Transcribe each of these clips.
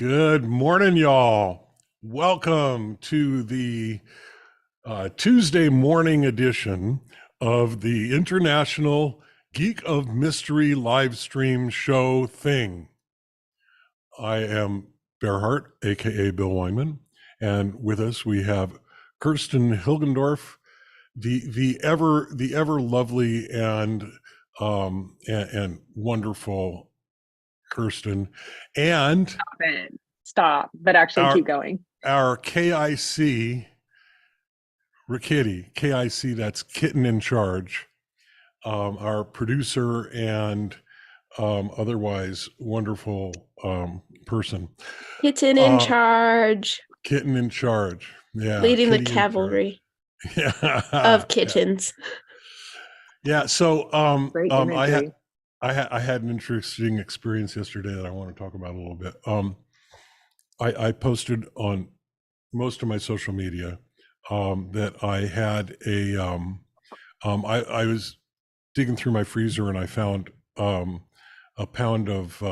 Good morning, y'all. Welcome to the Tuesday morning edition of the International Geek of Mystery live stream show thing. I am Bearhart, aka Bill Wyman, and with us we have Kirsten Hilgendorf, the ever lovely and wonderful Kirsten, and Stop it. Stop, but actually keep going. Our KIC, Rikitty, KIC, that's Kitten in Charge, our producer and otherwise wonderful person. Kitten in charge. Kitten in charge. Yeah. Leading the cavalry of kittens. Yeah. So I had an interesting experience yesterday that I want to talk about a little bit. I posted on most of my social media that I had I was digging through my freezer and I found a pound of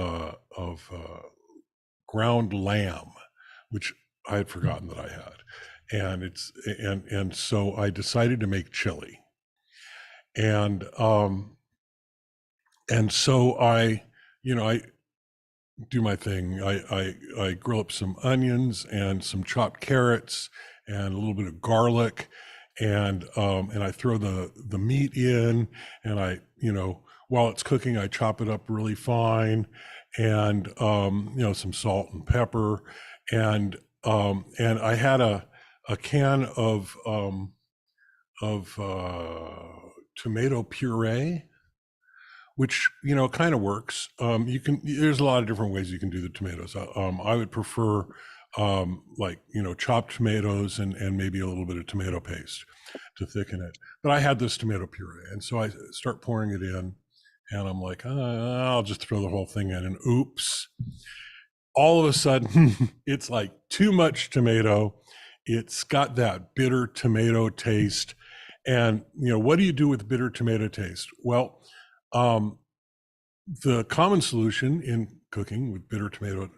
ground lamb, which I had forgotten that I had, and so I decided to make chili, and so I do my thing. I grill up some onions and some chopped carrots and a little bit of garlic, and I throw the meat in, and while it's cooking, I chop it up really fine, and some salt and pepper, and I had a can of tomato puree, which kind of works. There's a lot of different ways you can do the tomatoes. I would prefer chopped tomatoes and maybe a little bit of tomato paste to thicken it. But I had this tomato puree, and so I start pouring it in, and I'm like, I'll just throw the whole thing in, and oops! All of a sudden, it's like too much tomato. It's got that bitter tomato taste, and what do you do with bitter tomato taste? Well, the common solution in cooking with bitter tomato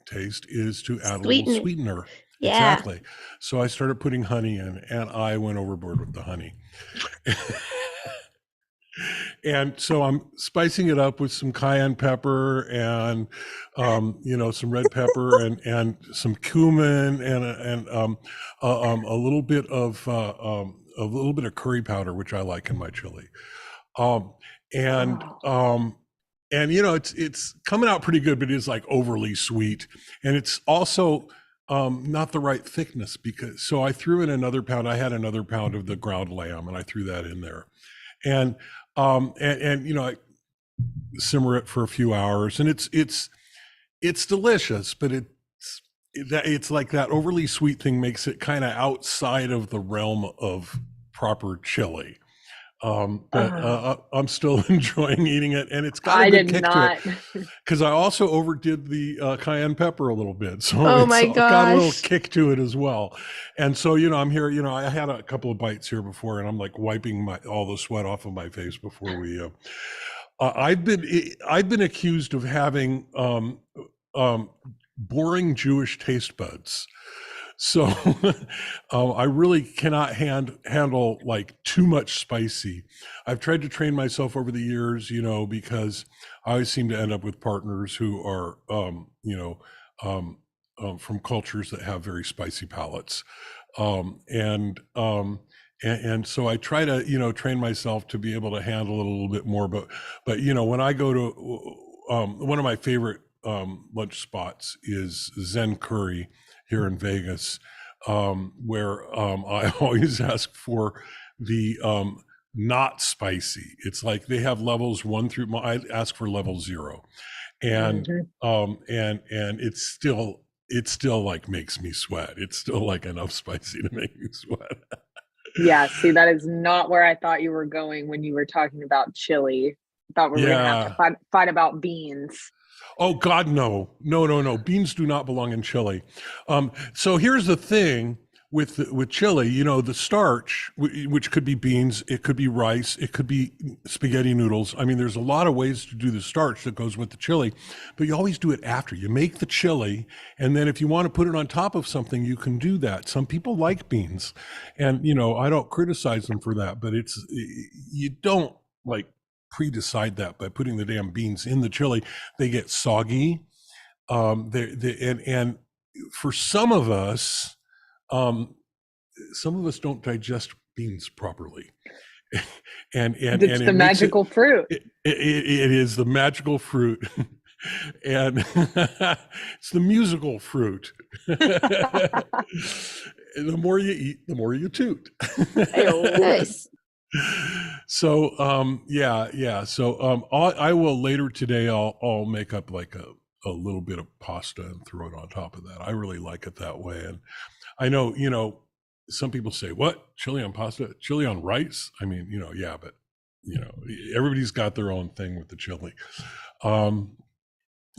taste is to add a little sweetener. Yeah. Exactly. So I started putting honey in, and I went overboard with the honey. And so I'm spicing it up with some cayenne pepper and some red pepper and some cumin and a little bit of curry powder, which I like in my chili. It's coming out pretty good, but it's like overly sweet, and it's also not the right thickness so I threw in another pound. I had another pound of the ground lamb, and I threw that in there, and I simmer it for a few hours, and it's delicious, but it's like that overly sweet thing makes it kind of outside of the realm of proper chili. But I'm still enjoying eating it, and it's got a good kick to it, because I also overdid the cayenne pepper a little bit, so it's got a little kick to it as well. And so I'm here. I had a couple of bites here before, and I'm like wiping all the sweat off of my face before we. I've been accused of having boring Jewish taste buds. So I really cannot handle like too much spicy. I've tried to train myself over the years, because I always seem to end up with partners who are, from cultures that have very spicy palates. And so I try to, train myself to be able to handle it a little bit more. But when I go to one of my favorite lunch spots is Zen Curry here in Vegas, where I always ask for the not spicy. It's like they have levels 1 through. I ask for level 0, and it's still like makes me sweat. It's still like enough spicy to make me sweat. Yeah, see, that is not where I thought you were going when you were talking about chili. I thought we were going to have to fight about beans. Oh God, no. Beans do not belong in chili. So here's the thing. with chili, you know, the starch, which could be beans, it could be rice, it could be spaghetti noodles. I mean, there's a lot of ways to do the starch that goes with the chili, but you always do it after. You make the chili, and then if you want to put it on top of something, you can do that. Some people like beans, and you know, I don't criticize them for that, but you don't like pre-decide that by putting the damn beans in the chili. They get soggy. And for some of us don't digest beans properly. and it's the magical fruit. It is the magical fruit. And it's the musical fruit. The more you eat, the more you toot. Nice. So so I will later today, I'll make up like a little bit of pasta and throw it on top of that. I really like it that way. And I know, you know, some people say, what, chili on pasta, chili on rice? I mean, you know, yeah, but you know, everybody's got their own thing with the chili.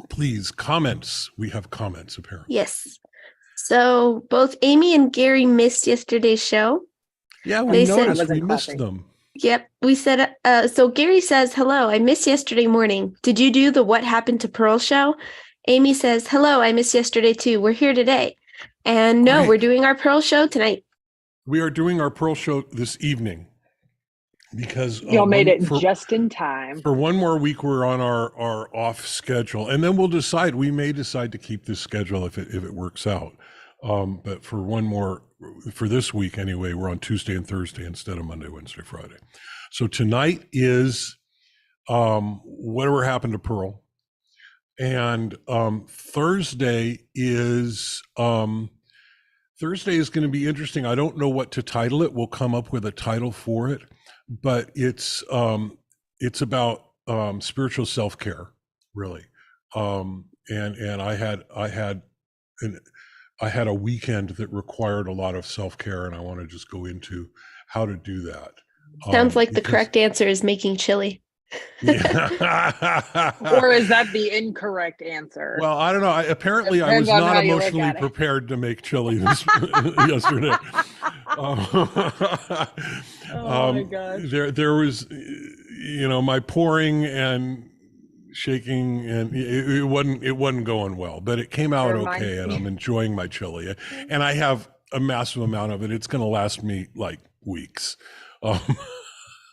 Please, comments. We have comments apparently. Yes. So both Amy and Gary missed yesterday's show. Yeah, we noticed we missed them. Yep. We said, so Gary says, hello, I missed yesterday morning. Did you do the What Happened to Pearl show? Amy says, hello, I missed yesterday too. We're here today. And no, we're doing our Pearl show tonight. We are doing our Pearl show this evening because y'all made it just in time. For one more week, we're on our off schedule, and then we'll decide. We may decide to keep this schedule if it works out. But for one more, for this week anyway, we're on Tuesday and Thursday instead of Monday, Wednesday, Friday. So tonight is whatever happened to Pearl, and Thursday is going to be interesting. I don't know what to title it. We'll come up with a title for it, but it's about spiritual self-care, really. And I had a weekend that required a lot of self-care, and I want to just go into how to do that. Sounds like the correct answer is making chili. Yeah. Or is that the incorrect answer? Well, I don't know. Apparently, I was not emotionally prepared to make chili yesterday. Oh my gosh. There was, you know, my pouring and shaking, and it wasn't going well, but it came out okay, and I'm enjoying my chili, and I have a massive amount of it. It's going to last me like weeks. It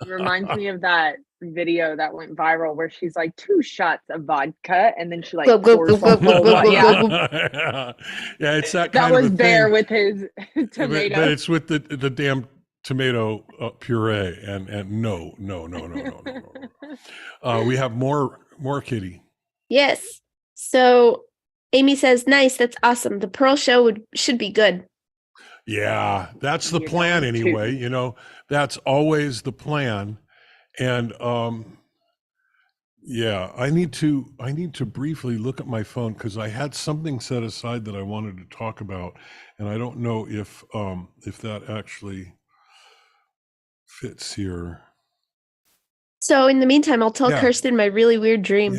reminds me of that video that went viral where she's like 2 shots of vodka and then she like pours the whole yeah, it's that kind was of a Bear thing. With his tomato, but it's with the damn tomato puree, and no. We have more, Kitty. Yes. So Amy says, nice, that's awesome. The Pearl show should be good. Yeah, that's the plan anyway. You know, that's always the plan. And yeah, I need to briefly look at my phone because I had something set aside that I wanted to talk about, and I don't know if that actually fits here. So in the meantime, I'll tell Kirsten my really weird dream.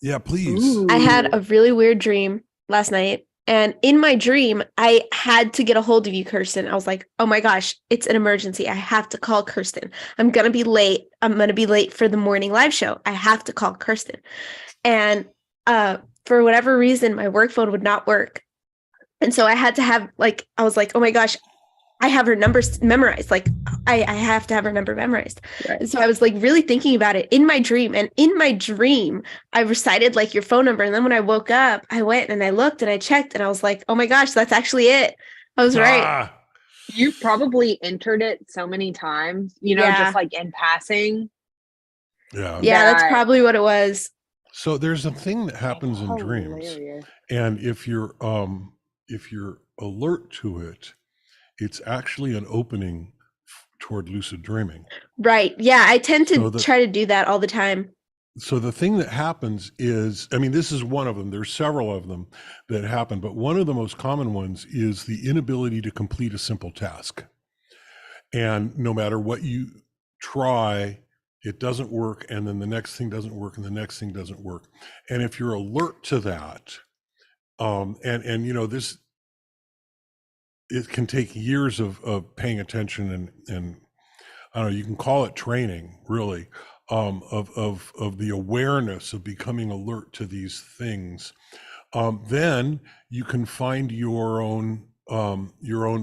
Yeah, please. I had a really weird dream last night. And in my dream, I had to get a hold of you, Kirsten. I was like, oh my gosh, it's an emergency. I have to call Kirsten. I'm going to be late. I'm going to be late for the morning live show. I have to call Kirsten. And for whatever reason, my work phone would not work. And so I had to have I was like, oh my gosh, I have her numbers memorized. Like I have to have her number memorized. Right. And so I was like really thinking about it in my dream. And in my dream, I recited like your phone number. And then when I woke up, I went and I looked and I checked and I was like, oh my gosh, that's actually it. I was right. You probably entered it so many times, you know, just like in passing. Yeah. Yeah, that's probably what it was. So there's a thing that happens in dreams. And if you're alert to it, it's actually an opening toward lucid dreaming. Right. Yeah. I tend to try to do that all the time. So the thing that happens is, I mean, this is one of them. There's several of them that happen, but one of the most common ones is the inability to complete a simple task. And no matter what you try, it doesn't work. And then the next thing doesn't work and the next thing doesn't work. And if you're alert to that, and you know, this, it can take years of paying attention and I don't know, you can call it training, really, of the awareness of becoming alert to these things. Then you can find your own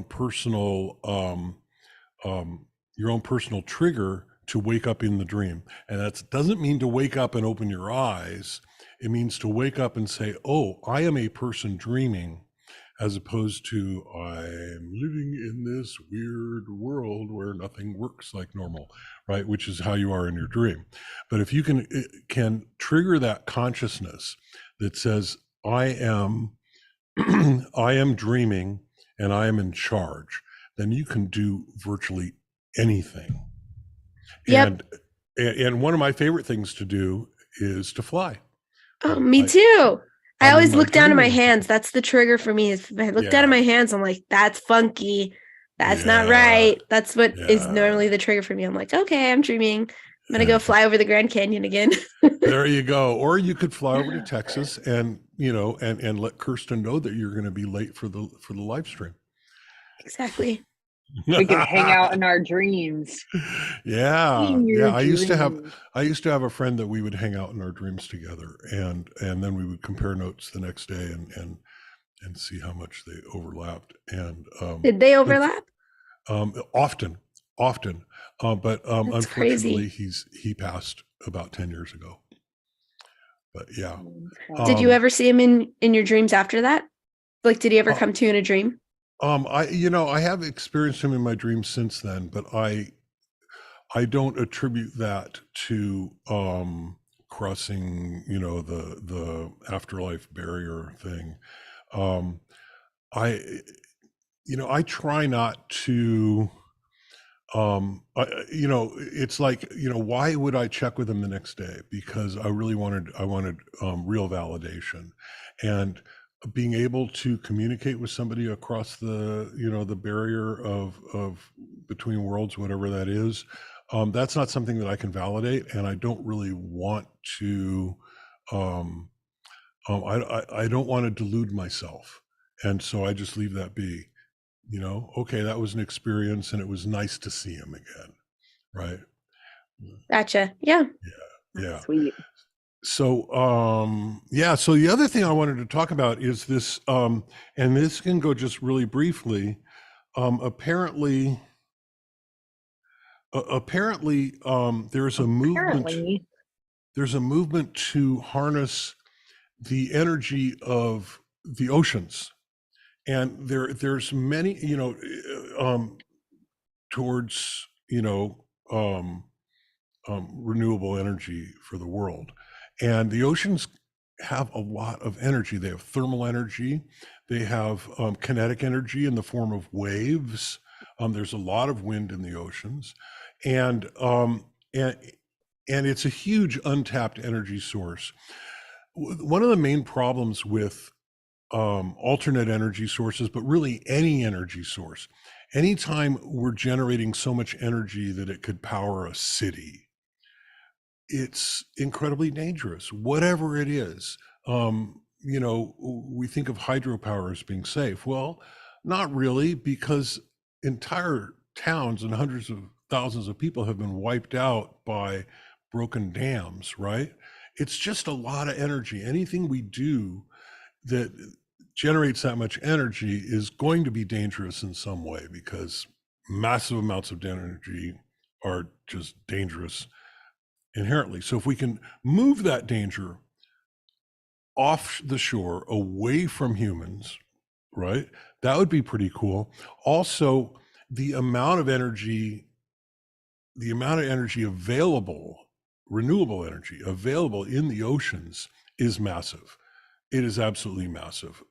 personal trigger to wake up in the dream. And that doesn't mean to wake up and open your eyes. It means to wake up and say, oh, I am a person dreaming, as opposed to I'm living in this weird world where nothing works like normal, right? Which is how you are in your dream. But if you can trigger that consciousness that says, I am I am dreaming and I am in charge, then you can do virtually anything. Yep. And one of my favorite things to do is to fly. Oh, me too. I I'm always in my look down at my dream. hands. That's the trigger for me. If I look down at Yeah. my hands, I'm like, that's funky. That's not Yeah. right. That's what is Yeah. normally the trigger for me. I'm like, okay, I'm dreaming. I'm gonna go fly over the Grand Canyon again. There you go. Or you could fly over to Texas and and let Kirsten know that you're going to be late for the live stream. Exactly. We could hang out in our dreams. Yeah. In your Yeah. I used to dreams. have a friend that we would hang out in our dreams together, and then we would compare notes the next day and see how much they overlapped. And Did they overlap? often. But unfortunately, crazy. he passed about 10 years ago. But yeah. Did you ever see him in your dreams after that? Like, did he ever come to you in a dream? I have experienced him in my dreams since then, but I don't attribute that to crossing, the afterlife barrier thing. I try not to. It's like, why would I check with him the next day? Because I wanted real validation, and being able to communicate with somebody across the barrier of between worlds, whatever that is, that's not something that I can validate, and I don't really want to. I don't want to delude myself, and so I just leave that be. Okay, that was an experience, and it was nice to see him again, right? Gotcha. Yeah. Yeah. Sweet. So so the other thing I wanted to talk about is this, and this can go just really briefly. Apparently, there's a movement. There's a movement to harness the energy of the oceans. And there's many, towards, renewable energy for the world. And the oceans have a lot of energy. They have thermal energy. They have kinetic energy in the form of waves. There's a lot of wind in the oceans, and it's a huge untapped energy source. One of the main problems with alternate energy sources, but really any energy source, anytime we're generating so much energy that it could power a city, it's incredibly dangerous, whatever it is. We think of hydropower as being safe. Well, not really, because entire towns and hundreds of thousands of people have been wiped out by broken dams, right? It's just a lot of energy. Anything we do that generates that much energy is going to be dangerous in some way, because massive amounts of energy are just dangerous inherently. So if we can move that danger off the shore, away from humans, right, that would be pretty cool. Also, the amount of energy available, renewable energy available in the oceans, is massive. It is absolutely massive.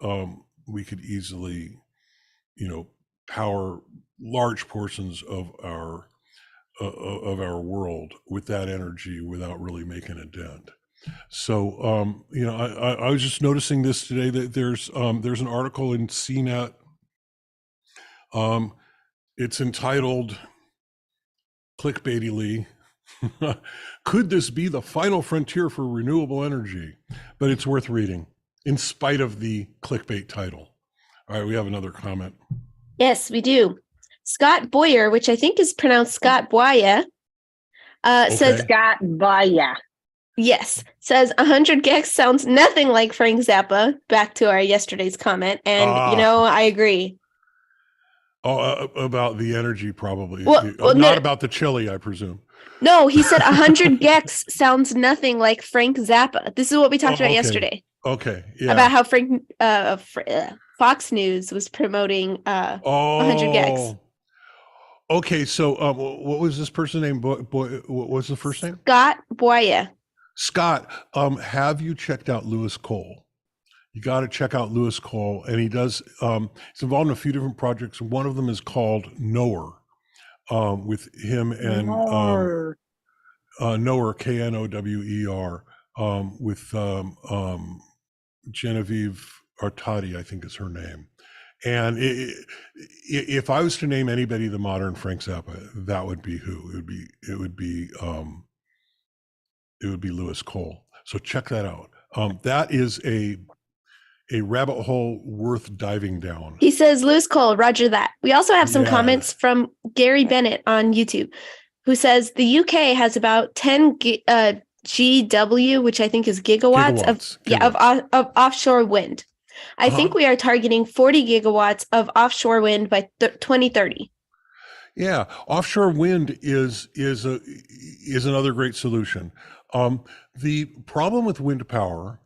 We could easily, power large portions of our world with that energy without really making a dent. So, I was just noticing this today, that there's an article in CNET. It's entitled, clickbaitily, "Could this be the final frontier for renewable energy?" But it's worth reading, in spite of the clickbait title. All right, we have another comment. Yes, we do. Scott Boyer, which I think is pronounced Scott Boya, says, Scott Baya. yes, says 100 gex sounds nothing like Frank Zappa. Back to our yesterday's comment. And, I agree. Oh, about the energy, probably. Well, Not no, about the chili, I presume. No, he said 100 gex sounds nothing like Frank Zappa. This is what we talked about yesterday. Okay, yeah. About how Fox News was promoting 100 gex. Okay, so what was this person named? What was the first name? Scott Boya. Scott, have you checked out Lewis Cole? You got to check out Lewis Cole, and he's involved in a few different projects. One of them is called Knower, with him and Knower, Knower, with Genevieve Artadi, I think is her name. And if I was to name anybody the modern Frank Zappa, that would be who. It would be Lewis Cole. So check that out. That is a rabbit hole worth diving down. He says, Lewis Cole, roger that. We also have some comments from Gary Bennett on YouTube, who says the UK has about 10 GW, which I think is gigawatts. Of offshore wind. I think we are targeting 40 gigawatts of offshore wind by 2030. Yeah, offshore wind is another great solution. The problem with wind power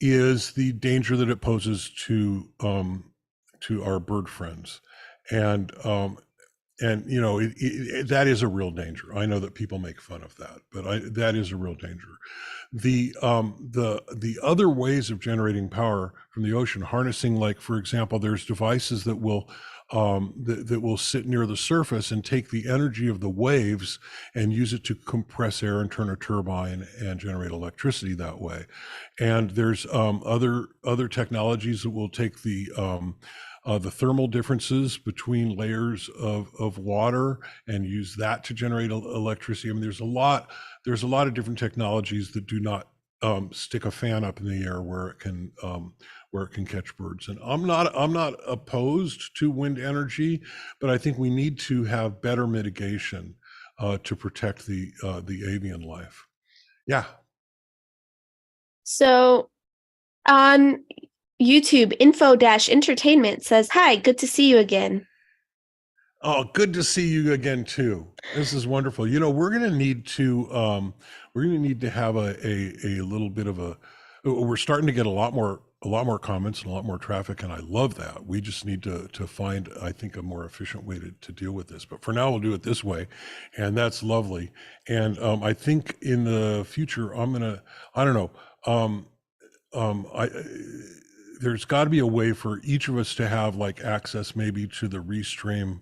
is the danger that it poses to our bird friends, and that is a real danger. I know that people make fun of that, but that is a real danger. The other ways of generating power from the ocean, harnessing, like, for example, there's devices that will that will sit near the surface and take the energy of the waves and use it to compress air and turn a turbine and generate electricity that way. And there's other technologies that will take the thermal differences between layers of water and use that to generate electricity. I mean, there's a lot of different technologies that do not stick a fan up in the air where it can catch birds. And I'm not opposed to wind energy, but I think we need to have better mitigation to protect the avian life. Yeah. So on YouTube, Info-Entertainment says, hi, good to see you again. Oh, good to see you again too. This is wonderful. We're going to need to have a little bit of we're starting to get a lot more comments and a lot more traffic, and I love that. We just need to find, I think, a more efficient way to deal with this. But for now, we'll do it this way, and that's lovely. And I think in the future, I don't know. There's got to be a way for each of us to have access maybe to the Restream.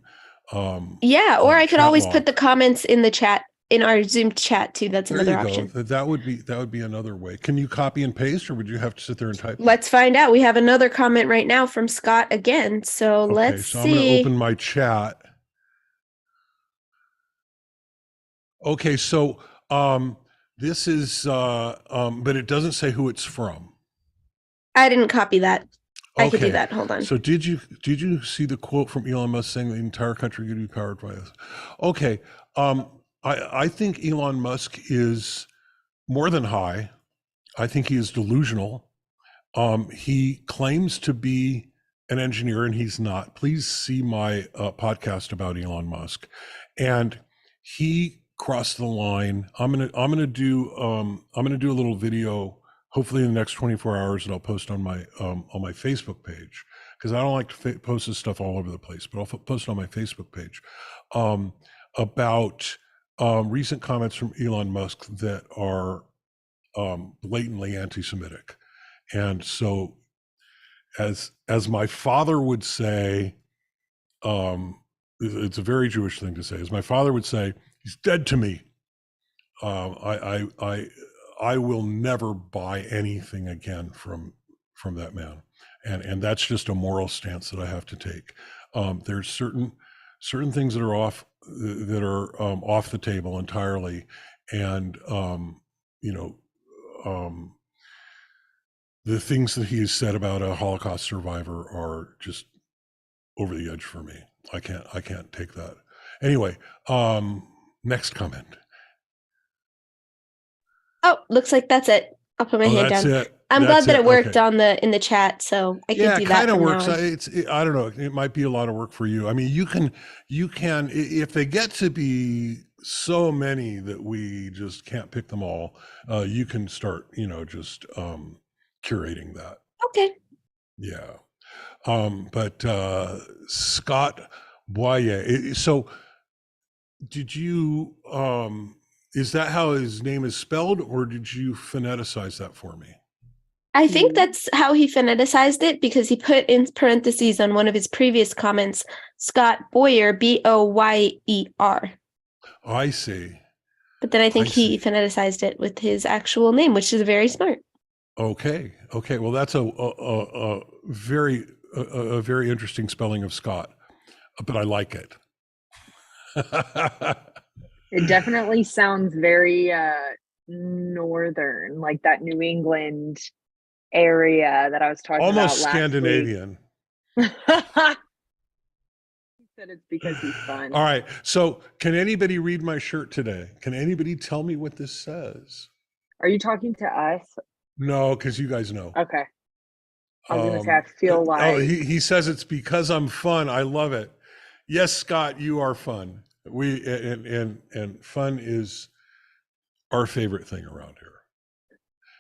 Or I could always put the comments in the chat, in our Zoom chat too. That's another option. That would be another way. Can you copy and paste, or would you have to sit there and type? Let's find out. We have another comment right now from Scott again. So let's see. I'm going to open my chat. Okay, so this is, but it doesn't say who it's from. I didn't copy that. I could do that. Hold on. So did you see the quote from Elon Musk saying the entire country could be powered by us? Okay. I think Elon Musk is more than high. I think he is delusional. He claims to be an engineer and he's not. Please see my podcast about Elon Musk. And he crossed the line. I'm gonna do a little video, hopefully in the next 24 hours, that I'll post on my Facebook page, because I don't like to post this stuff all over the place, but I'll post it on my Facebook page about recent comments from Elon Musk that are blatantly anti-Semitic. And so, as my father would say, it's a very Jewish thing to say. As my father would say, he's dead to me. I will never buy anything again from that man, and that's just a moral stance that I have to take. There's certain things that are off the table entirely, and the things that he has said about a Holocaust survivor are just over the edge for me. I can't take that. Anyway, next comment. Oh, looks like that's it. I'll put my hand That's down. it. I'm That's glad that it worked Okay. on in the chat, so I can Yeah, do it that kind of from now works. on. I don't know. It might be a lot of work for you. I mean, you can if they get to be so many that we just can't pick them all, you can start, just curating that. Okay. Yeah. But Scott Boyer. So did you is that how his name is spelled, or did you phoneticize that for me? I think that's how he phoneticized it, because he put in parentheses on one of his previous comments, Scott Boyer, Boyer. I see. But then I think he see. phoneticized it with his actual name, which is very smart. Okay. Well, that's a very interesting spelling of Scott, but I like it. It definitely sounds very northern, like that New England area that I was talking Almost about last Scandinavian. week. He said it's because he's fun. All right. So can anybody read my shirt today? Can anybody tell me what this says? Are you talking to us? No, because you guys know. Okay. I was gonna say, I feel like. Oh, he says it's because I'm fun. I love it. Yes, Scott, you are fun. And fun is our favorite thing around here.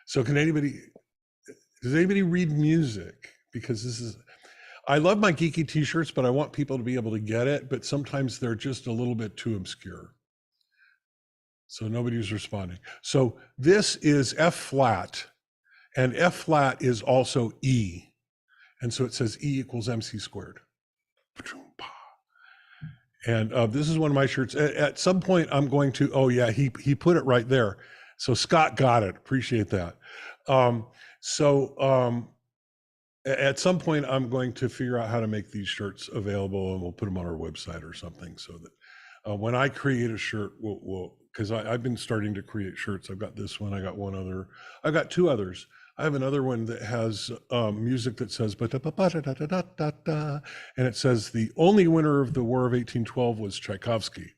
So does anybody read music? Because I love my geeky t-shirts, but I want people to be able to get it, but sometimes they're just a little bit too obscure. So nobody's responding. So this is F flat, and F flat is also E. And so it says E equals MC squared. And this is one of my shirts. At some point, I'm going to, oh yeah, he put it right there. So Scott got it. Appreciate that. At some point, I'm going to figure out how to make these shirts available, and we'll put them on our website or something, so that when I create a shirt, because I've been starting to create shirts. I've got this one. I got one other. I've got two others. I have another one that has music that says and it says the only winner of the War of 1812 was Tchaikovsky.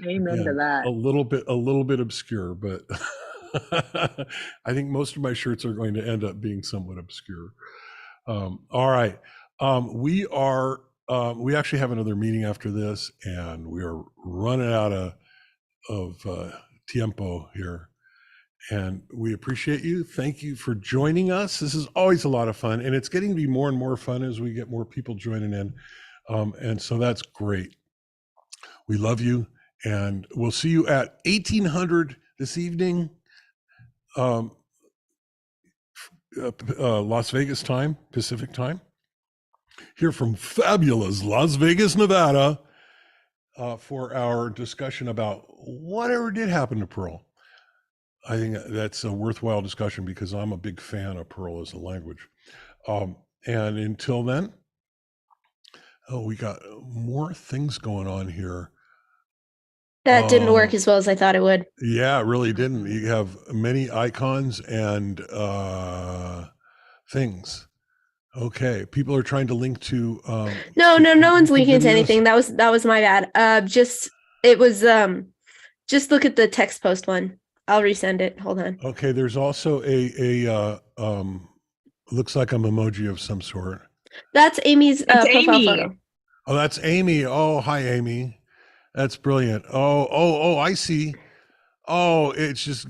Amen to that. A little bit obscure, but I think most of my shirts are going to end up being somewhat obscure. All right. We actually have another meeting after this, and we are running out of tiempo here. And we appreciate you. Thank you for joining us. This is always a lot of fun, and it's getting to be more and more fun as we get more people joining in. And so that's great. We love you, and we'll see you at 1800 this evening, Las Vegas time, Pacific time, here from fabulous Las Vegas, Nevada, for our discussion about whatever did happen to Pearl. I think that's a worthwhile discussion because I'm a big fan of Perl as a language. And until then, we got more things going on here. That didn't work as well as I thought it would. Yeah, it really didn't. You have many icons and things. Okay, people are trying to link to. No one's linking to anything. That was my bad. Just look at the text post one. I'll resend it. Hold on. Okay, there's also a looks like an emoji of some sort. That's Amy's profile photo. Oh, that's Amy. Oh, hi, Amy. That's brilliant. Oh, I see. Oh, it's just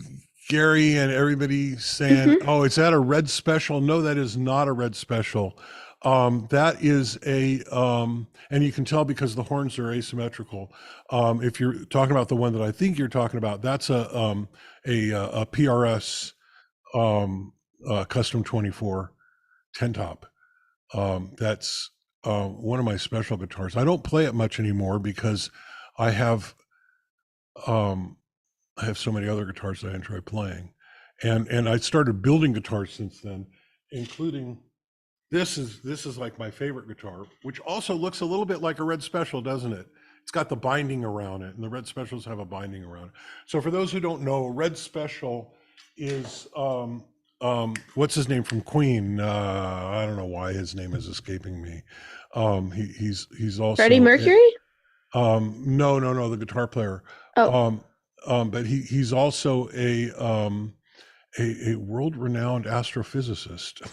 Gary and everybody saying, oh, is that a red special? No, that is not a red special. That is and you can tell because the horns are asymmetrical. If you're talking about the one that I think you're talking about, that's a PRS Custom 24 10 top. That's one of my special guitars. I don't play it much anymore because I have so many other guitars that I enjoy playing, and I started building guitars since then, including this is like my favorite guitar, which also looks a little bit like a red special, doesn't it? It's got the binding around it, and the red specials have a binding around it. So for those who don't know, red special is what's his name from Queen? I don't know why his name is escaping me. He's also Freddie Mercury? No, the guitar player. Oh. But he's also a world-renowned astrophysicist.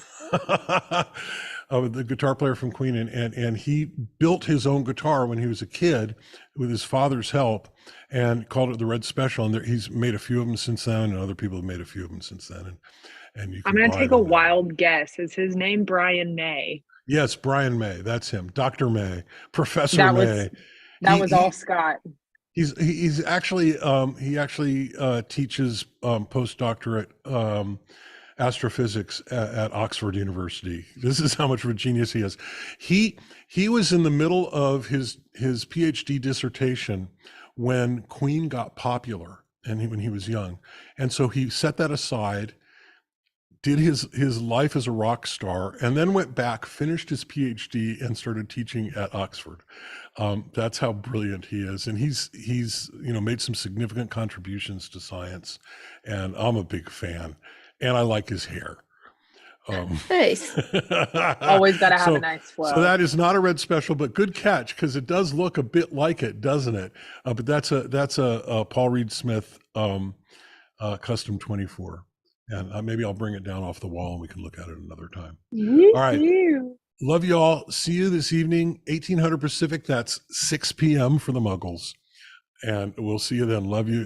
The guitar player from Queen, and he built his own guitar when he was a kid with his father's help, and called it the Red Special. And he's made a few of them since then, and other people have made a few of them since then. And you can I'm going buy to take a them now. wild guess. Is his name Brian May? Yes, Brian May. That's him. Dr. May, Professor That May. was all Scott. He's actually he actually teaches postdoctorate astrophysics at Oxford University. This is how much of a genius he is. He was in the middle of his PhD dissertation when Queen got popular, and when he was young, and so he set that aside, did his life as a rock star, and then went back, finished his PhD, and started teaching at Oxford. That's how brilliant he is, and he's made some significant contributions to science, and I'm a big fan, and I like his hair. Nice. Always got to have a nice flow. So that is not a Red Special, but good catch, because it does look a bit like it, doesn't it? But that's a Paul Reed Smith Custom 24. And maybe I'll bring it down off the wall and we can look at it another time. All right. Love you all. See you this evening, 1800 Pacific. That's 6 p.m. for the Muggles. And we'll see you then. Love you.